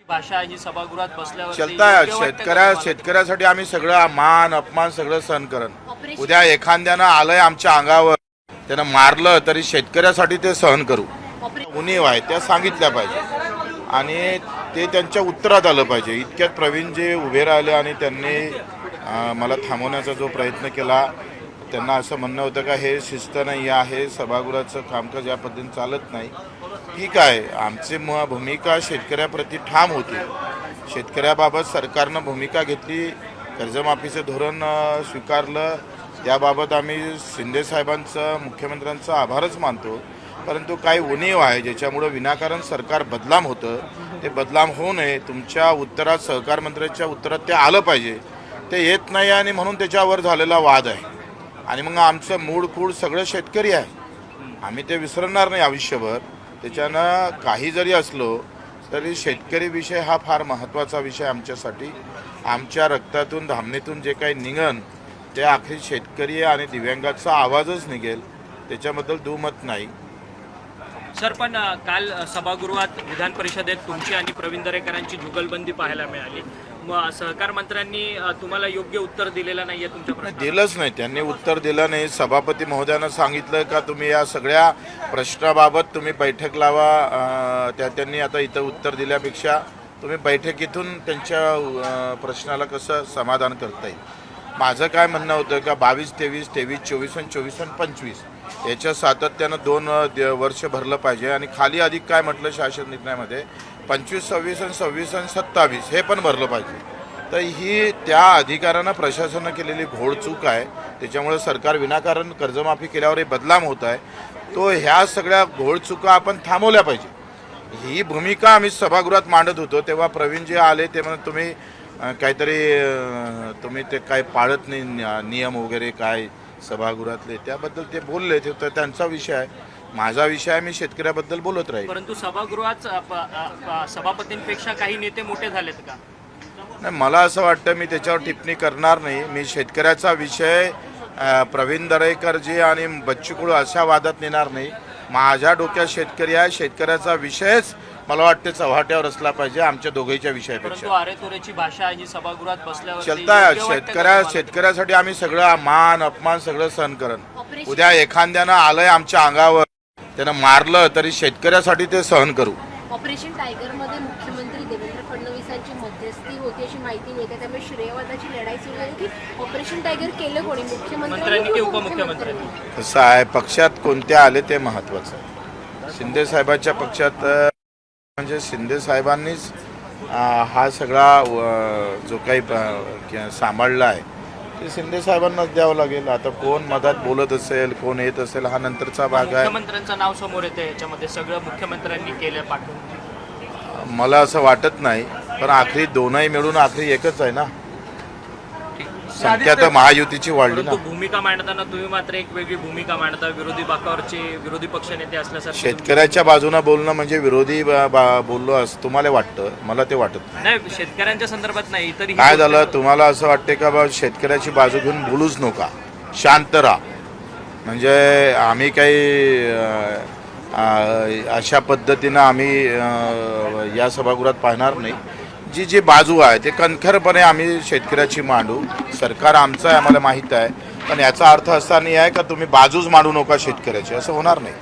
भाषा ही सभागृहात बसल्यावर चलता शेतकऱ्यासाठी आम्ही सगळं मान अपमान सगळं सहन करण। उद्या एखाद्यानं आलंय आमच्या अंगावर त्यानं मारलं तरी शेतकऱ्यासाठी ते सहन करू। उणीव आहे त्या सांगितल्या पाहिजे आणि ते त्यांच्या उत्तरात आलं पाहिजे। इतक्यात प्रवीण जे उभे राहिले आणि त्यांनी मला थांबवण्याचा जो प्रयत्न केला, त्यांना असं म्हणणं होतं का हे शिस्त नाही आहे, सभागृहाचं कामकाज या पद्धतीने चालत नाही। ठीक आहे, आमची भूमिका शेतकऱ्याप्रती ठाम होती। शेतकऱ्याबाबत सरकारनं भूमिका घेतली, कर्जमाफीचं धोरण स्वीकारलं, त्याबाबत आम्ही शिंदे साहेबांचं मुख्यमंत्र्यांचा आभारच मानतो। परंतु काही उणीव आहे ज्याच्यामुळं विनाकारण सरकार बदनाम होतं, ते बदनाम होऊ नये। तुमच्या उत्तरात सहकार मंत्र्यांच्या उत्तरात ते आलं पाहिजे, ते येत नाही आणि म्हणून त्याच्यावर झालेला वाद आहे। आणि मग आमचं मूळ कूळ सगळं शेतकरी आहे, आम्ही ते विसरणार नाही आयुष्यभर। त्याच्यानं काही जरी असलो तरी शेतकरी विषय हा फार महत्त्वाचा विषय आमच्यासाठी। आमच्या रक्तातून धामणीतून जे काही निघन ते आखरी शेतकरी आणि दिव्यांगाचा आवाजच निघेल, त्याच्याबद्दल दुमत नाही। सर, पण काल सभागृहात विधान परिषदेत तुमची आणि प्रवीण दरेकरांची जुगलबंदी पाहायला मिळाली। मग सहकार मंत्र्यांनी तुम्हाला योग्य उत्तर दिलेलं नाहीये तुमच्या प्रश्नाला? दिलंच नाही, त्यांनी उत्तर दिलं नाही। सभापती महोदयानं सांगितलं का तुम्ही या सगळ्या प्रश्नाबाबत तुम्ही बैठक लावा। त्यांनी आता इथं उत्तर दिल्यापेक्षा तुम्ही बैठकीतून त्यांच्या प्रश्नाला कसं समाधान करता येईल। माझं काय म्हणणं होतं का 22, 23, 23, 24 आणि 24 आणि 25 याच्या सातत्यानं 2 वर्ष भरलं पाहिजे। आणि खाली अधिक काय म्हटलं शासन निर्णयामध्ये 25, 26 आणि 26 आणि 27 हे पण भरलं पाहिजे। तर ही त्या अधिकाऱ्यानं प्रशासनानं केलेली घोडचूक आहे, त्याच्यामुळे सरकार विनाकारण कर्जमाफी केल्यावर हे बदनाम होत आहे। तो ह्या सगळ्या घोडचुका आपण थांबवल्या पाहिजे, ही भूमिका आम्ही सभागृहात मांडत होतो। तेव्हा प्रवीण जे आले ते म्हणत तुम्ही काहीतरी तुम्ही ते काय पाळत नाही नियम वगैरे काय सभागृहातले, त्याबद्दल ते बोलले, ते तर त्यांचा विषय आहे। माझा विषय आहे, मी शेतकऱ्याबद्दल बोलत राहील। परंतु सभागृहात सभापतींपेक्षा काही नेते मोठे झालेत का? नाही, मला असं वाटतं मी त्याच्यावर टिप्पणी करणार नाही। मी शेतकऱ्याचा विषय प्रवीण दरेकरजी आणि बच्चू कडू अशा वादात नेणार नाही। माझ्या डोक्यात शेतकरी आहे, शेतकऱ्याचा विषयच मला वाटतं चव्हाट्यावर असला पाहिजे आमच्या दोघांच्या विषयापेक्षा। अरेतोरेची भाषा ही सभागृहात बसल्यावर चलता शेतकऱ्यासाठी आम्ही सगळं मान अपमान सगळं सहन करण। उद्या एखाद्यानं आलंय आमच्या अंगावर त्यानं मारलं तरी शेतकऱ्यासाठी ते सहन करू। ऑपरेशन टायगर मध्ये मुख्यमंत्री देवेंद्र फडणवीसांची मध्यस्थी होती अशी माहिती मिळते, त्यामुळे श्रेयवादाची लढाई सुरू आहे की ऑपरेशन टायगर केलं कोणी, मुख्यमंत्र्यांनी की उपमुख्यमंत्र्यांनी? कसं आहे, पक्षात कोणत्या आले ते महत्त्वाचं आहे। शिंदे साहेबांच्या पक्षात म्हणजे शिंदे साहेबांनीच हा सगळा जो काही सांभाळला आहे ते शिंदे साहेबांनाच द्यावं लागेल। आता कोण मधात बोलत असेल, कोण येत असेल, हा नंतरचा भाग आहे। मुख्यमंत्र्यांचं नाव समोर येतं याच्यामध्ये, सगळं मुख्यमंत्र्यांनी केलं पाठवून? मला असं वाटत नाही, पण आखरी दोनही मिळून आखरी एकच आहे ना, संख्या तर महायुतीची वाढली ना। भूमिका मांडताना तुम्ही मात्र एक वेगळी भूमिका मांडता, विरोधी बाकावरचे विरोधी पक्षनेते असल्यासारखे। शेतकऱ्याच्या बाजूनं बोलणं म्हणजे विरोधी बोललो असं तुम्हाला वाटतं, मला ते वाटत नाही। शेतकऱ्यांच्या संदर्भात नाही, तरी काय झालं, तुम्हाला असं वाटते का बा शेतकऱ्याची बाजू घेऊन बोलूच नका, शांत राहा। म्हणजे आम्ही काही अशा पद्धतीनं आम्ही या सभागृहात पाहणार नाही। जी बाजू आहे ते कणखरपणे आम्ही शेतकऱ्याची मांडू। सरकार आमचं आहे, आम्हाला माहीत आहे, पण याचा अर्थ असा नाही आहे का तुम्ही बाजूच मांडू नका शेतकऱ्याची, असं होणार नाही।